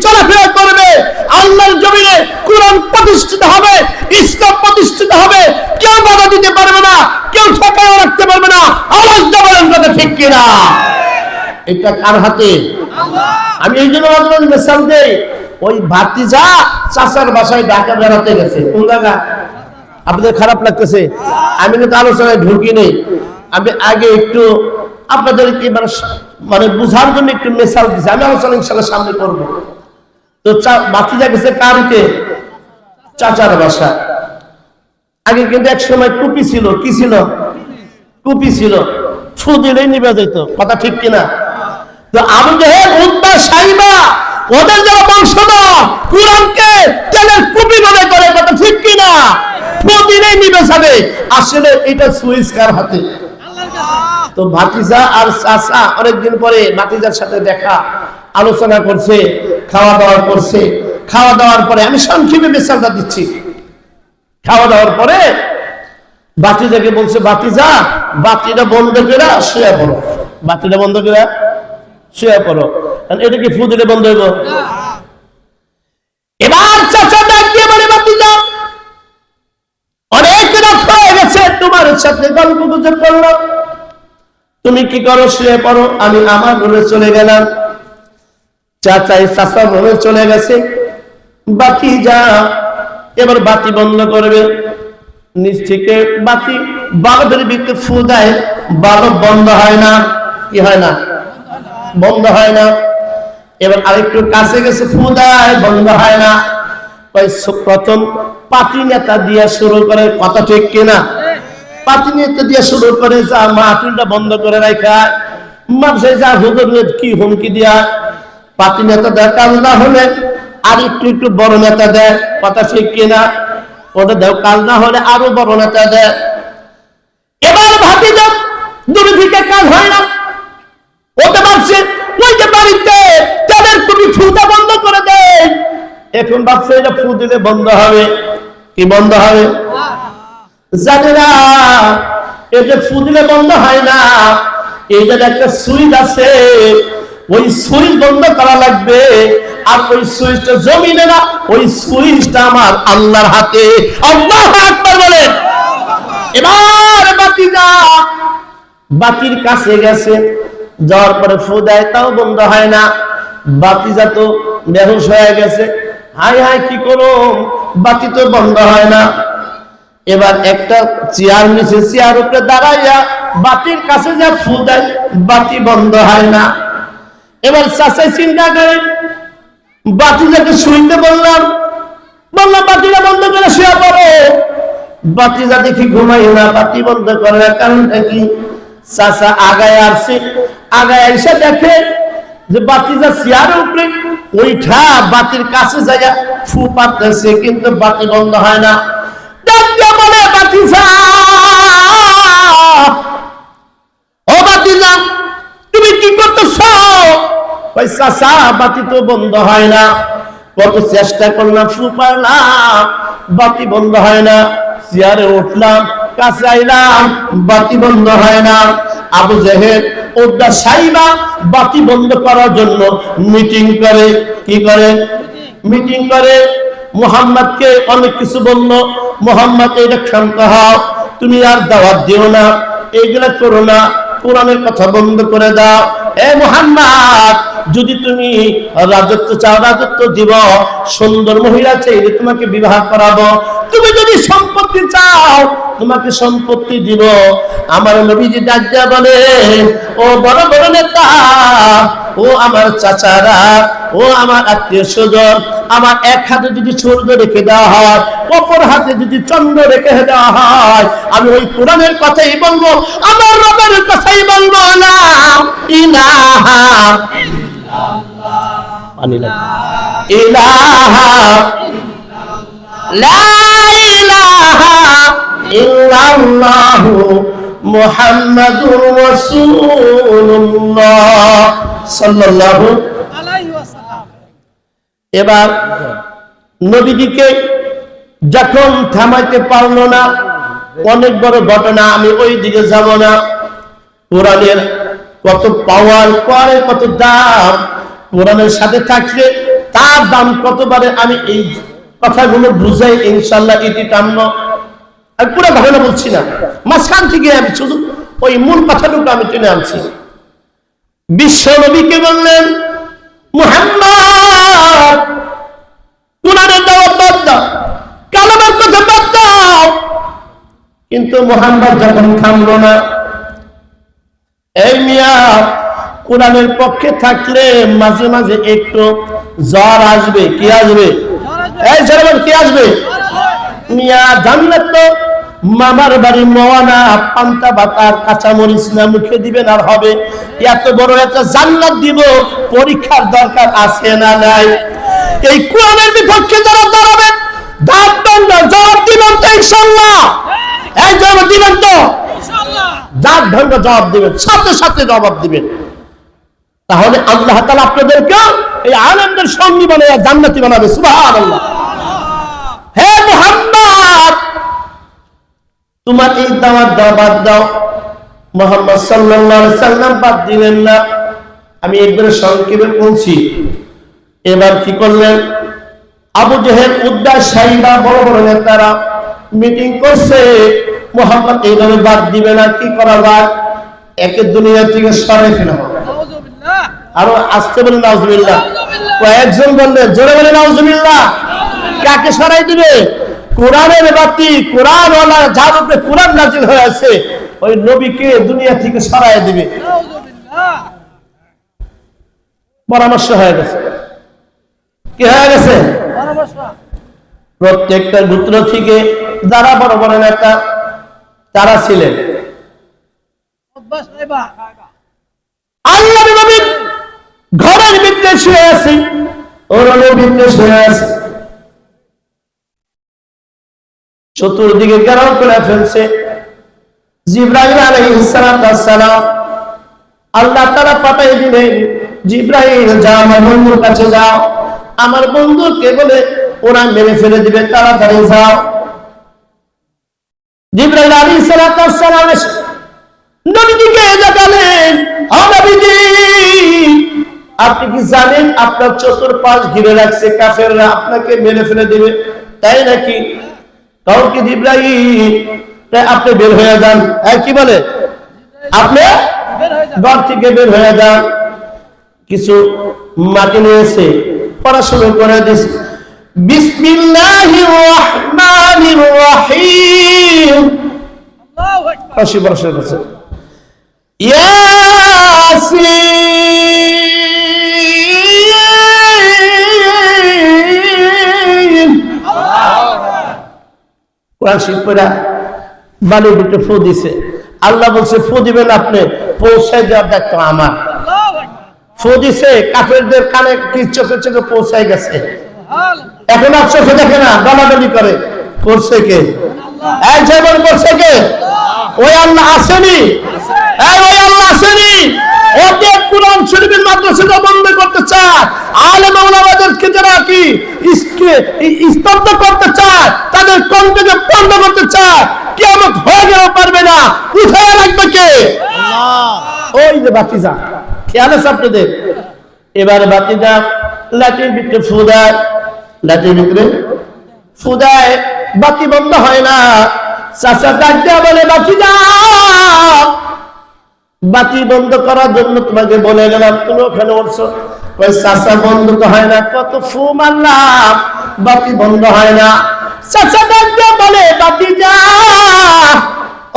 চলাফেরা করবে, আল্লাহর জমিনে কুরআন প্রতিষ্ঠিত হবে, ইসলাম প্রতিষ্ঠিত হবে, কেউ বাধা দিতে পারবে না, কেউ ঠেকায় রাখতে পারবে না। আওয়াজ দিয়ে বলেন কথা ঠিক কিনা? এটা কার হাতে? আমি এই জন্য মিসাল দেই, ওই ভাতিজা চাচার বাসায় ঢাকা বেড়াতে গেছে। কোন জায়গা? আপনাদের খারাপ লাগতেছে? আমি কিন্তু আলোচনায় ঢুকি নেই। আমি আগে একটু আপনাদেরকে মানে বুঝার জন্য একটু মিসাল দিচ্ছি। আমি আলোচনা ইনশাআল্লাহ সামনে করব। তো ভাতিজা গেছে কারতে? চাচার বাসা। আগে কিন্তু এক সময় টুপি ছিল। কি ছিল? টুপি ছিল। ফু দিলেই নিবে যেত। কথা ঠিক কিনা? তো আবু জেহেল, উতবা, সাইবা, ওদের যারা বংশধর কুরআনকে তেলের কুপি মনে করে। কথা ঠিক কিনা? ফু দিলেই নিবে যাবে। আসলে এটা সুইচ কার হাতে? তো ভাতিজা আর চাচা অনেকদিন পরে ভাতিজার সাথে দেখা, আলোচনা করছে, খাওয়া দাওয়া করছে। খাওয়া দাওয়ার পরে আমি সংক্ষেপে মিসালটা দিচ্ছি। খাওয়া দাওয়ার পরে ভাতিজাকে বলছে, ভাতিজা বাতিটা বন্ধ করে শুয়ে পড়ো। বাতিটা বন্ধ করে শুয়ে পড়ো। এটা কি ফু দিলে বন্ধ হইব? এবার চাচা ডাক দিয়ে বলে, ভাতিজা অনেক রাত হয়ে গেছে, তোমার সাথে গল্প গুজব করলো, তুমি কি করো? শুয়ে পড়ো। আমি আমার রুমে চলে গেলাম। চাচার রুমে চলে গেছে। বাতি যা এবার বাতি বন্ধ করবে, নিচ থেকে বাতি বাল্বের ভিতরে ফু দেয়, বাল্ব বন্ধ হয় না। কি হয় না? বন্ধ হয় না। এবার আরেকটু কাছে গেছে, ফু দেয়, বন্ধ হয় না। প্রথম পাতি নেতা দিয়া শুরু করে। কথা ঠিক কিনা? পাতি নেতা দিয়া শুরু করে, যা মাহফিলটা বন্ধ করে রাখা, মাঝে যা হুজুর কি হুমকি দিয়া পাতি নেতা দেয়। কাজ না হলে আর একটু বড় নেতা দেয়। কথা ঠিক কিনা? ওটা দেও, কাজ না হলে আরো বড় নেতা দেয়। এবার ভাতিজা দূরে থেকে কাজ হয় না, ওটা ভাবছে ওই যে বাড়িতে তাদের তুমি ফুটা বন্ধ করে দেয়। এখন ভাবছে এটা ফু দিলে বন্ধ হবে। কি বন্ধ হবে? জানে না এটা ফু দিলে বন্ধ হয় না। এইটার একটা সুইচ আছে, ওই সুইচ বন্ধ করা লাগবে। আর ওই সুইচটা জমিনে না, ওই সুইচটা আমার আল্লাহর হাতে। আল্লাহু আকবার বলেন। এবার ভাতিজা বাতির কাছে গেছে, যাওয়ার পরে ফু দেয়, তাও বন্ধ হয় না। ভাতিজা তো বেহুশ হয়ে গেছে। হাই হাই কি করো, বাতি তো বন্ধ হয় না। এবার একটা চেয়ার নিচে, চেয়ার উপরে দাঁড়াইয়া বাতির কাছে যা ফু দেয়, বাতি বন্ধ হয় না। এবার চাচাই চিন্তা করে, বাতিজাকে শুইতে বললাম, বাতিটা বন্ধ করে শুয়ে পড়ো। বাতিজা দেখি ঘুমাই না, বাতি বন্ধ করে না। কারণটা কি? চাচা আগায় আসছে, আগায় এসে দেখে যে বাতিজা চেয়ারের উপরে ওইটা বাতির কাছে জায়গা ফু পারতেছে, কিন্তু বাতি বন্ধ হয় না। বলে, বাতিজা ও বাতিজা তুমি কি করতেছ? চাচা বাতি তো বন্ধ হয় না, কত চেষ্টা করলাম, ফু পারলাম, বাতি বন্ধ হয় না। চেয়ারে উঠলাম, কাছে আইলাম, বাতি বন্ধ হয় না। আবু জেহেল, উতবা, সাইবা বাতি বন্ধ করার জন্য মিটিং করে। কি করে? মিটিং করে। মুহাম্মদকে অনেক কিছু বললো। মুহাম্মদ এটা ক্ষান্ত হও, তুমি আর দাওয়াত দিও না, এইগুলা করো না, কোরআনের কথা বন্ধ করে দাও। এ মুহাম্মদ, যদি তুমি রাজত্ব চাও, রাজত্ব দিব। সুন্দর মহিলা চাইলে তোমাকে বিবাহ করাবো। তুমি যদি সম্পত্তি চাও, তোমাকে সম্পত্তি দিব। আমার নবীজি ডাক দিয়া বলে, ও বড় বড় নেতা, ও আমার চাচারা, ও আমার আত্মীয় স্বজন, আমার এক হাতে যদি সূর্য রেখে দেওয়া হয়, অপর হাতে যদি চন্দ্র রেখে দেওয়া হয়, আমি ওই কোরআনের কথাই বলবো, আমার রবের কথাই বলবো। লা ইলাহা ইলাহা লা ইলাহা ইল্লাল্লাহু মুহাম্মাদুর রাসূলুল্লাহ সাল্লাল্লাহু আলাইহি ওয়াসাল্লাম। এবার নবীজিকে যখন থামাইতে পারলো না, অনেক বড় ঘটনা, আমি ওই দিকে যাব না। কোরআনের কত পাওয়ার, কোরআনের কত দাম, কোরআনের সাথে থাকলে তার দাম কত পারে আমি এই কথাগুলো বুঝাই ইনশাআল্লাহ ইতি টান্ন আর পুরো ঘটনা বলছি না, মাঝখান থেকে আমি শুধু ওই মূল কথাটুকু আমি টেনে আনছি। বিশ্ব নবীকে বললেন, মুহাম্মদ কোরআনের দাওয়াত বাদ দাও, কালামের কথা বাদ দাও। কিন্তু মুহাম্মদ যখন থামলো না, এই মিয়া কোরআনের পক্ষে থাকলে মাঝে মাঝে একটু জ্বর আসবে। কি আসবে? এই জনগণ কি আসবে? মিয়া জান্নাত তো মামার বাড়ি মোয়ানা, পান্তা ভাতার কাঁচা মরিচ না মুখে দিবেন আর হবে? এত বড় একটা জান্নাত দিব, পরীক্ষার দরকার আছে না নাই? এই কোরআনের বিপক্ষে যারা দাঁড়াবেন জবাব দিবেন তো ইনশাআল্লাহ? এই জবাব দিবেন তো ইনশাআল্লাহ? যার ঢঙ্গ জবাব দিবেন, সাথে সাথে জবাব দিবেন। তাহলে আল্লাহ তাআলা আপনাদেরকে এই আলেমদের সঙ্গী বানায় জান্নাতি বানাবে। সুবহানাল্লাহ। হে মুহাম্মদ, তোমার এই দাওয়াত বাদ দাও। মুহাম্মদ সাল্লাল্লাহু আলাইহি সাল্লাম বাদ দিলেন না। আমি একবারে সংক্ষেপে বলছি। এবার কি করলেন? আবু জেহেল, উদ্বা, সাইবা বড় বড় নেতারা মিটিং করছে, মুহাম্মদ এইভাবে বাদ দিবে না, কি করা যায়? একে দুনিয়া থেকে সরাই ফেলা হবে। আরো আসতে বলে নাউজুবিল্লাহ। কয়েকজন বললেন, জোরে বলে নাউজুবিল্লাহ। কাকে সরাই দিবে? কোরআনের বাতি, কোরআনওয়ালা যার উপরে কোরআন নাজিল হয়েছে ওই নবীকে দুনিয়া থেকে সরাই দিবে। পরামর্শ হয়ে গেছে। কি হয়ে গেছে? প্রত্যেকটা গোত্র থেকে যারা বড় বড় নেতা তারা ছিলেন, আল্লাহর নবী ঘরের ভিতরে শুয়ে আছে, ওর ভিতরে শুয়ে আছে, চতুর্দিকে ঘেরাও করে ফেলছে। জিবরাইল আলাইহিস সালাম আল্লাহ তাআলা পাঠিয়ে দিলেন, জিবরাইল যাও আমার বন্ধুর কাছে যাও, আমার বন্ধুকে বলে ওরা মেরে ফেলে দিবে, তাড়াতাড়ি যাও। জিবরাইল আলাইহিস সালাম নবীকে জানালেন, ও নবীজি আপনি কি জানেন আপনার চতুর্পাশ ঘিরে রাখছে কাফেররা, আপনাকে মেরে ফেলে দিবে, তাই নাকি? তখন কি জিবরাইল আপনি বের হয়ে যান। কি বলে? আপনি ঘর থেকে বের হয়ে যান। কিছু মাটি নিয়েছে, পড়াশোনা করে দিয়েছে, বিসমিল্লাহির রহমানির রহিম। আল্লাহু আকবার। 80 বছর কাছে ইয়াসিন। কোরআন শরীফ পড়া বালির ভিতরে ফু দিছে। আল্লাহ বলছে ফু দিবেন আপনি, পৌঁছায় দেওয়ার দায়িত্ব আমার। ফু দিছে, কাফেরদের কানে কি চোখে চোখে পৌঁছায় গেছে। এখন আর চোখে দেখে না, দলাদলি করে। করছে কে? এই যেমন করছে কে? ওই আল্লাহ আসেনি? ওই আল্লাহ আসেনি? ওকে কোরআন শরীফের মাদ্রাসা বন্ধ করতে চায়, আলেম ওলামাদেরকে যারা কি স্তব্ধ করতে চায়, তাদের কণ্ঠকে বন্ধ করতে চায়, কিয়ামত হয়ে গেলেও পারবে না। উঠায় রাখবে কে? আল্লাহ। ওই যে বাতিজা, খেয়াল আছে আপনাদের? এবারে বাতিজা লাঠির ভিতরে ফু দেয়, লাঠির ভিতরে ফু দেয়, বাতি বন্ধ হয় না। চাচা ডাক দেয়া বলে, বাতিজা বাতি বন্ধ করার জন্য তোমাকে বলে গেলাম, তুমি ওখানে উঠছো। কই চাচা বন্ধ তো হয় না, কত ফু মারলাম, বাতি বন্ধ হয় না। চাচা ডাক দেয়া বলে, বাতিজা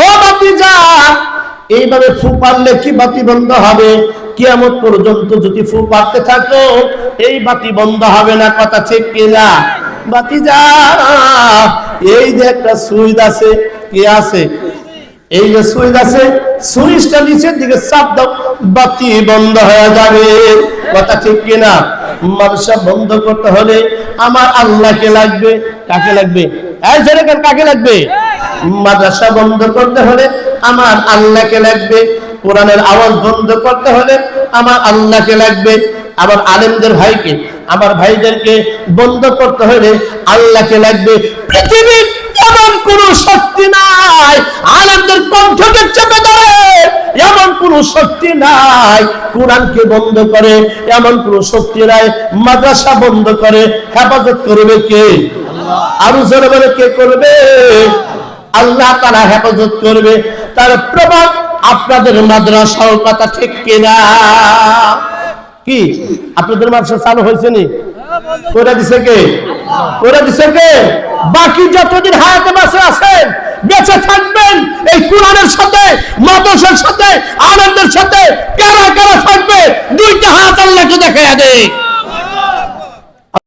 ও বাতিজা, এইভাবে ফু পারলে কি বাতি বন্ধ হবে? কিয়ামত পর্যন্ত যদি ফু পারতে থাকো এই বাতি বন্ধ হবে না। কথা ঠিক কিনা? বাতিজা এই যে একটা সুইচ আছে, কি আছে? এই যে সুইচ আছে, সুইচটা নিচের দিকে চাপ দাও, বাতি বন্ধ হয়ে যাবে। কথা ঠিক কিনা? মাদ্রাসা বন্ধ করতে হলে আমার আল্লাহকে লাগবে। কাকে লাগবে? এই যেরকম কাকে লাগবে? মাদ্রাসা বন্ধ করতে হলে আমার আল্লাহকে লাগবে। কোরআনের আওয়াজ বন্ধ করতে হলে আমার আল্লাহকে লাগবে। আমার আলেমদের ভাইকে, আমার ভাইদেরকে বন্ধ করতে হলে আল্লাহকে লাগবে। পৃথিবীর এমন কোন শক্তি নাই আলেমদের কণ্ঠকে চেপে ধরে, এমন কোন শক্তি নাই কোরআনকে বন্ধ করে, এমন কোন শক্তি নাই মাদ্রাসা বন্ধ করে। হেফাজত করবে কে? আরো জোরে বলে কে করবে? আল্লাহ তাআলা হেফাজত করবে। তার প্রমাণ আপনাদের মাদ্রাসার কথা ঠিক কিনা? কি আপনাদের মাদ্রাসা চালু হয়েছে নি? করে দিছে কে? করে দিছে কে? বাকি যতদিন হায়াতে বেঁচে আছেন, বেঁচে থাকবেন, এই কোরআনের সাথে, মাদ্রাসার সাথে, আলেমদের সাথে কারা কারা থাকবে? দুইটা হাত আল্লাহকে দেখায়া দেয়।